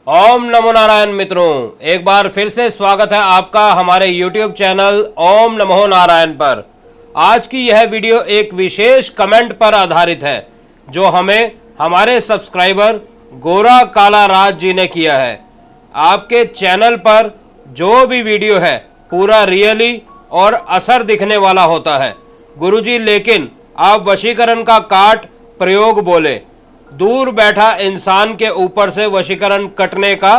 ओम नमो नारायण मित्रों, एक बार फिर से स्वागत है आपका हमारे YouTube चैनल ओम नमो नारायण पर। आज की यह वीडियो एक विशेष कमेंट पर आधारित है जो हमें हमारे सब्सक्राइबर गोरा काला राज जी ने किया है। आपके चैनल पर जो भी वीडियो है पूरा रियली और असर दिखने वाला होता है गुरुजी, लेकिन आप वशीकरण का काट प्रयोग बोले, दूर बैठा इंसान के ऊपर से वशीकरण कटने का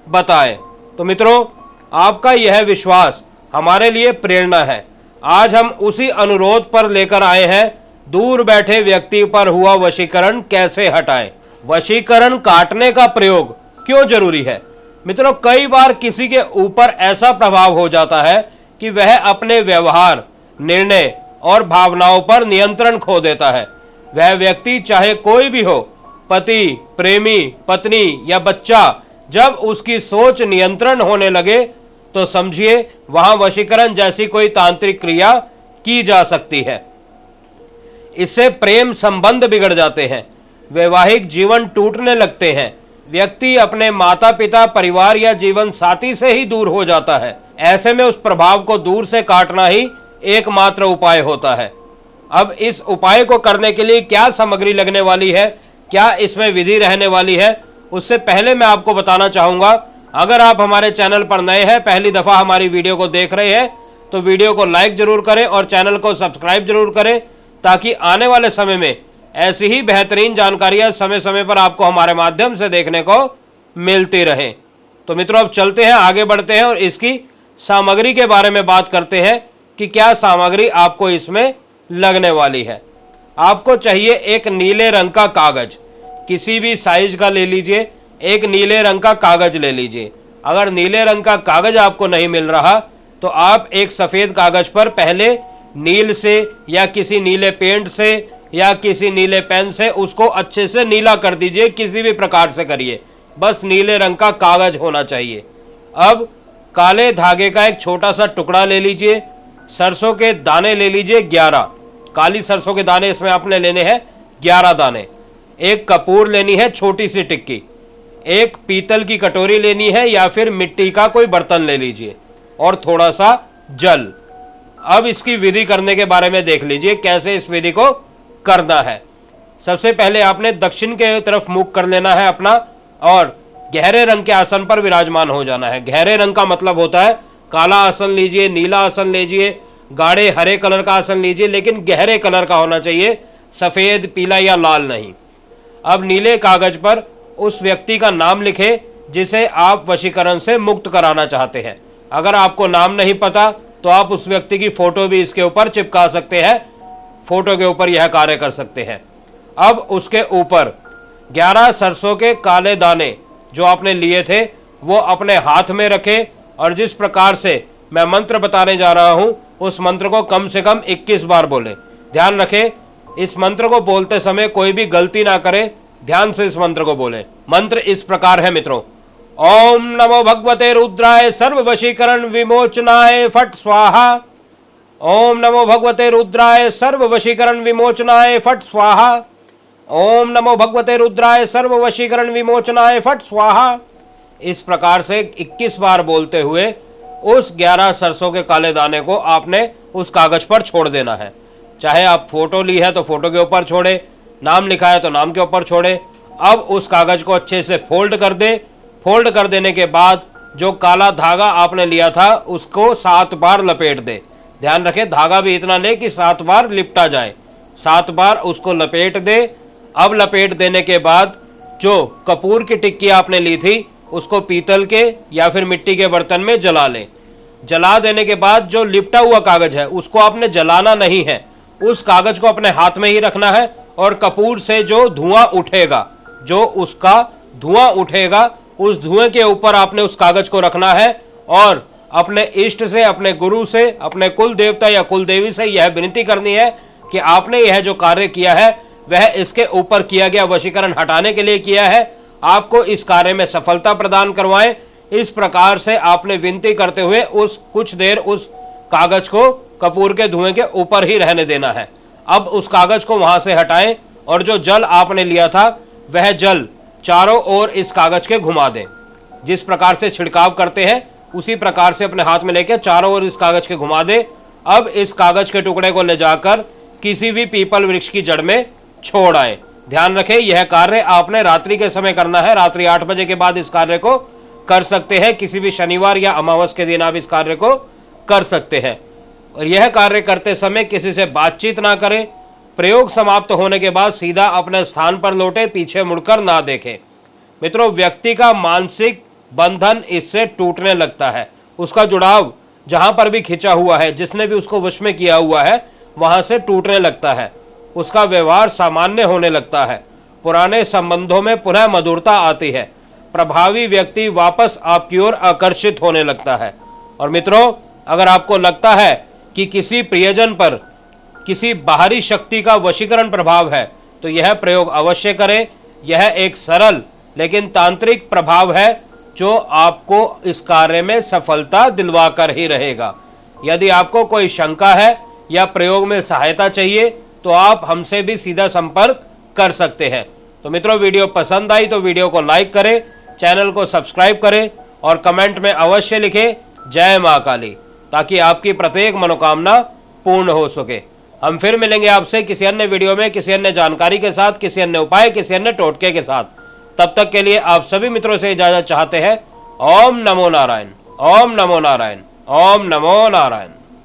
बताएं। तो मित्रों, आपका यह विश्वास हमारे लिए प्रेरणा है। आज हम उसी अनुरोध पर लेकर आए हैं, दूर बैठे व्यक्ति पर हुआ वशीकरण कैसे हटाएं। वशीकरण काटने का प्रयोग क्यों जरूरी है? मित्रों, कई बार किसी के ऊपर ऐसा प्रभाव हो जाता है कि वह अपने व्यवहार, निर्णय और भावनाओं पर नियंत्रण खो देता है। वह व्यक्ति चाहे कोई भी हो, पति, प्रेमी, पत्नी या बच्चा, जब उसकी सोच नियंत्रण होने लगे तो समझिए वहां वशीकरण जैसी कोई तांत्रिक क्रिया की जा सकती है। इससे प्रेम संबंध बिगड़ जाते हैं, वैवाहिक जीवन टूटने लगते हैं, व्यक्ति अपने माता पिता, परिवार या जीवन साथी से ही दूर हो जाता है। ऐसे में उस प्रभाव को दूर से काटना ही एकमात्र उपाय होता है। अब इस उपाय को करने के लिए क्या सामग्री लगने वाली है, क्या इसमें विधि रहने वाली है, उससे पहले मैं आपको बताना चाहूंगा, अगर आप हमारे चैनल पर नए हैं, पहली दफा हमारी वीडियो को देख रहे हैं, तो वीडियो को लाइक जरूर करें और चैनल को सब्सक्राइब जरूर करें, ताकि आने वाले समय में ऐसी ही बेहतरीन जानकारियां समय समय पर आपको हमारे माध्यम से देखने को मिलती रहे। तो मित्रों, अब चलते हैं, आगे बढ़ते हैं और इसकी सामग्री के बारे में बात करते हैं कि क्या सामग्री आपको इसमें लगने वाली है। आपको चाहिए एक नीले रंग का कागज, किसी भी साइज का ले लीजिए, एक नीले रंग का कागज ले लीजिए। अगर नीले रंग का कागज आपको नहीं मिल रहा तो आप एक सफेद कागज पर पहले नील से या किसी नीले पेंट से या किसी नीले पेन से उसको अच्छे से नीला कर दीजिए, किसी भी प्रकार से करिए, बस नीले रंग का कागज होना चाहिए। अब काले धागे का एक छोटा सा टुकड़ा ले लीजिए, सरसों के दाने ले लीजिए 11, काली सरसों के दाने इसमें आपने लेने हैं 11 दाने। एक कपूर लेनी है छोटी सी टिक्की, एक पीतल की कटोरी लेनी है या फिर मिट्टी का कोई बर्तन ले लीजिए और थोड़ा सा जल। अब इसकी विधि करने के बारे में देख लीजिए कैसे इस विधि को करना है। सबसे पहले आपने दक्षिण के तरफ मुख कर लेना है अपना और गहरे रंग के आसन पर विराजमान हो जाना है। गहरे रंग का मतलब होता है काला आसन लीजिए, नीला आसन लीजिए, गाढ़े हरे कलर का आसन लीजिए, लेकिन गहरे कलर का होना चाहिए, सफेद, पीला या लाल नहीं। अब नीले कागज पर उस व्यक्ति का नाम लिखे जिसे आप वशीकरण से मुक्त कराना चाहते हैं। अगर आपको नाम नहीं पता तो आप उस व्यक्ति की फोटो भी इसके ऊपर चिपका सकते हैं, फोटो के ऊपर यह कार्य कर सकते हैं। अब उसके ऊपर 11 सरसों के काले दाने जो आपने लिए थे वो अपने हाथ में रखें और जिस प्रकार से मैं मंत्र बताने जा रहा हूं उस मंत्र को कम से कम 21 बार बोले। ध्यान रखें, इस मंत्र को बोलते समय कोई भी गलती ना करे, ध्यान से इस मंत्र को बोले। मंत्र इस प्रकार है मित्रों, ओम नमो भगवते रुद्राय सर्व वशीकरण विमोचनाय फट स्वाहा। ओम नमो भगवते रुद्राय सर्व वशीकरण विमोचनाय फट स्वाहा। ओम नमो भगवते रुद्राय सर्व वशीकरण विमोचनाय फट स्वाहा। इस प्रकार से 21 बार बोलते हुए उस 11 सरसों के काले दाने को आपने उस कागज पर छोड़ देना है। चाहे आप फोटो ली है तो फोटो के ऊपर छोड़े, नाम लिखा है तो नाम के ऊपर छोड़े। अब उस कागज को अच्छे से फोल्ड कर दे। फोल्ड कर देने के बाद जो काला धागा आपने लिया था उसको 7 बार लपेट दे। ध्यान रखें, धागा भी इतना ले कि 7 बार लिपटा जाए। 7 बार उसको लपेट दे। अब लपेट देने के बाद जो कपूर की टिक्की आपने ली थी उसको पीतल के या फिर मिट्टी के बर्तन में जला लें। जला देने के बाद जो लिपटा हुआ कागज है उसको आपने जलाना नहीं है, उस कागज को अपने हाथ में ही रखना है और कपूर से जो धुआं उठेगा, जो उसका धुआं उठेगा, उस धुएं के ऊपर आपने उस कागज को रखना है और अपने इष्ट से, अपने गुरु से, अपने कुल देवता या कुल देवी से यह विनती करनी है कि आपने यह जो कार्य किया है वह इसके ऊपर किया गया वशीकरण हटाने के लिए किया है, आपको इस कार्य में सफलता प्रदान करवाएं। इस प्रकार से आपने विनती करते हुए उस कुछ देर उस कागज को कपूर के धुएं के ऊपर ही रहने देना है। अब उस कागज को वहां से हटाएं और जो जल आपने लिया था वह जल चारों ओर इस कागज के घुमा दें। जिस प्रकार से छिड़काव करते हैं उसी प्रकार से अपने हाथ में लेकर चारों ओर इस कागज के घुमा दे। अब इस कागज के टुकड़े को ले जाकर किसी भी पीपल वृक्ष की जड़ में छोड़ आए। ध्यान रखें, यह कार्य आपने रात्रि के समय करना है। रात्रि 8 बजे के बाद इस कार्य को कर सकते हैं। किसी भी शनिवार या अमावस के दिन आप इस कार्य को कर सकते हैं। और यह कार्य करते समय किसी से बातचीत ना करें। प्रयोग समाप्त होने के बाद सीधा अपने स्थान पर लौटे, पीछे मुड़कर ना देखें। मित्रों, व्यक्ति का मानसिक बंधन इससे टूटने लगता है। उसका जुड़ाव जहां पर भी खिंचा हुआ है, जिसने भी उसको वश में किया हुआ है, वहां से टूटने लगता है। उसका व्यवहार सामान्य होने लगता है। पुराने संबंधों में पुनः मधुरता आती है। प्रभावी व्यक्ति वापस आपकी ओर आकर्षित होने लगता है। और मित्रों, अगर आपको लगता है कि किसी प्रियजन पर किसी बाहरी शक्ति का वशीकरण प्रभाव है, तो यह प्रयोग अवश्य करें। यह एक सरल लेकिन तांत्रिक प्रभाव है जो आपको इस कार्य में सफलता दिलवा कर ही रहेगा। यदि आपको कोई शंका है या प्रयोग में सहायता चाहिए तो आप हमसे भी सीधा संपर्क कर सकते हैं। तो मित्रों, वीडियो पसंद आई तो वीडियो को लाइक करें, चैनल को सब्सक्राइब करें और कमेंट में अवश्य लिखें जय मां काली, ताकि आपकी प्रत्येक मनोकामना पूर्ण हो सके। हम फिर मिलेंगे आपसे किसी अन्य वीडियो में, किसी अन्य जानकारी के साथ, किसी अन्य उपाय, किसी अन्य टोटके के साथ। तब तक के लिए आप सभी मित्रों से इजाजत चाहते हैं। ओम नमो नारायण, ओम नमो नारायण, ओम नमो नारायण।